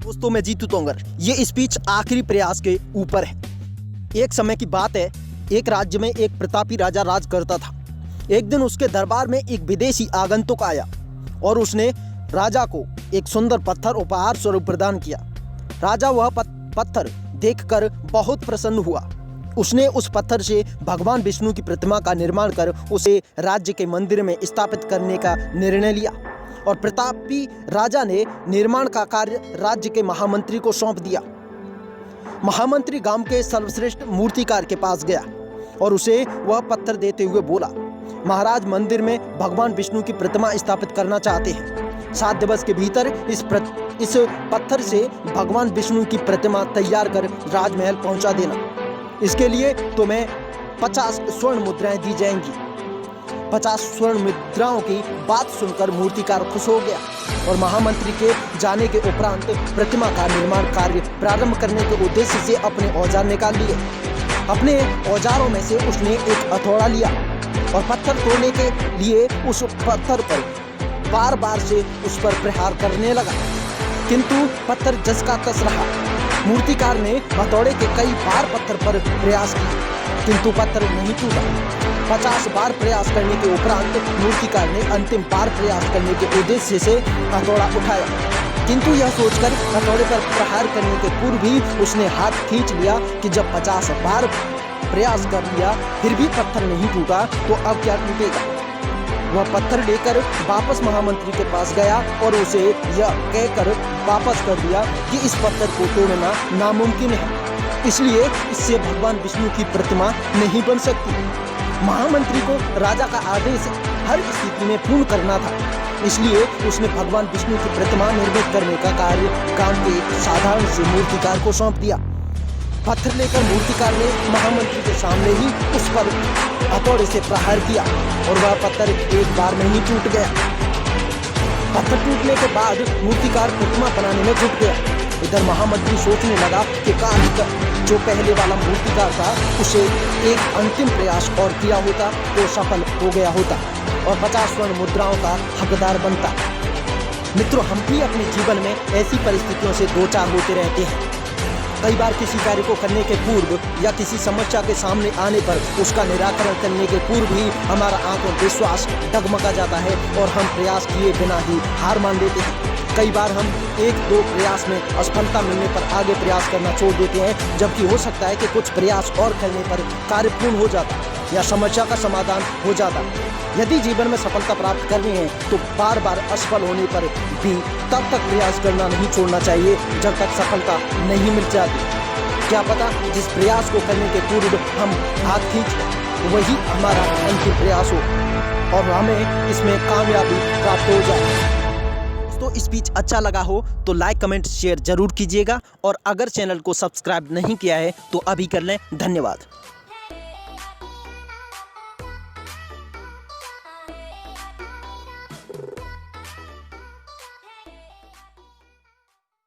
दोस्तों, मैं जीतू तोंगर। ये स्पीच आखिरी प्रयास के ऊपर है। एक समय की बात है, एक राज्य में एक प्रतापी राजा राज करता था। एक दिन उसके दरबार में एक विदेशी आगंतुक आया और उसने राजा को एक सुंदर पत्थर उपहार स्वरूप प्रदान किया। राजा वह पत्थर देखकर बहुत प्रसन्न हुआ। उसने उस पत्थर से भगवान विष्णु की प्रतिमा का निर्माण कर उसे राज्य के मंदिर में स्थापित करने का निर्णय लिया और प्रतापी राजा ने निर्माण का कार्य राज्य के महामंत्री को सौंप दिया। महामंत्री गांव के सर्वश्रेष्ठ मूर्तिकार के पास गया और उसे वह पत्थर देते हुए बोला, महाराज, मंदिर में भगवान विष्णु की प्रतिमा स्थापित करना चाहते हैं। 7 दिवस के भीतर इस पत्थर से भगवान विष्णु की प्रतिमा तैयार कर राजमहल पहुंचा देना। इसके लिए तुम्हें 50 स्वर्ण मुद्राएं दी जाएंगी। 50 स्वर्ण मुद्राओं की बात सुनकर मूर्तिकार खुश हो गया और महामंत्री के जाने के उपरांत प्रतिमा का निर्माण कार्य प्रारंभ करने के उद्देश्य से अपने औजार निकाल लिए। अपने औजारों में से उसने एक हथौड़ा लिया और पत्थर तोड़ने के लिए उस पत्थर पर बार बार से उस पर प्रहार करने लगा, किंतु पत्थर जस का तस रहा। मूर्तिकार ने हथौड़े के कई बार पत्थर पर प्रयास किया, किंतु पत्थर नहीं टूटा। 50 बार प्रयास करने के उपरांत मूर्तिकार ने अंतिम बार प्रयास करने के उद्देश्य से हथौड़ा उठाया, किंतु यह सोचकर हथौड़े पर प्रहार करने के पूर्व ही उसने हाथ खींच लिया कि जब 50 बार प्रयास कर लिया फिर भी पत्थर नहीं टूटा तो अब क्या टूटेगा। वह पत्थर लेकर वापस महामंत्री के पास गया और उसे यह कहकर वापस कर दिया कि इस पत्थर को तोड़ना नामुमकिन है, इसलिए इससे भगवान विष्णु की प्रतिमा नहीं बन सकती। महामंत्री को राजा का आदेश हर स्थिति में पूर्ण करना था, इसलिए उसने भगवान विष्णु की प्रतिमा निर्मित करने का कार्य गांव के एक साधारण से मूर्तिकार को सौंप दिया। पत्थर लेकर मूर्तिकार ने महामंत्री के सामने ही उस पर हथौड़े से प्रहार किया और वह पत्थर एक बार में ही टूट गया। पत्थर टूटने के बाद मूर्तिकार प्रतिमा बनाने में जुट गया। इधर महामंत्री सोचने लगा कि काश जो पहले वाला मूर्तिकार था उसे एक अंतिम प्रयास और किया होता तो सफल हो गया होता और 50 स्वर्ण मुद्राओं का हकदार बनता। मित्रों, हम भी अपने जीवन में ऐसी परिस्थितियों से दो चार होते रहते हैं। कई बार किसी कार्य को करने के पूर्व या किसी समस्या के सामने आने पर उसका निराकरण करने के पूर्व ही हमारा आत्मविश्वास डगमगा जाता है और हम प्रयास किए बिना ही हार मान लेते हैं। कई बार हम 1-2 प्रयास में असफलता मिलने पर आगे प्रयास करना छोड़ देते हैं, जबकि हो सकता है कि कुछ प्रयास और करने पर कार्य पूर्ण हो जाता या समस्या का समाधान हो जाता। यदि जीवन में सफलता प्राप्त करनी है तो बार बार असफल होने पर भी तब तक प्रयास करना नहीं छोड़ना चाहिए जब तक सफलता नहीं मिल जाती। क्या पता जिस प्रयास को करने के पूर्व हम हाथ खींच वही हमारा अंतिम प्रयास हो और हमें इसमें कामयाबी प्राप्त हो जाए। तो स्पीच अच्छा लगा हो तो लाइक, कमेंट, शेयर जरूर कीजिएगा और अगर चैनल को सब्सक्राइब नहीं किया है तो अभी कर लें। धन्यवाद।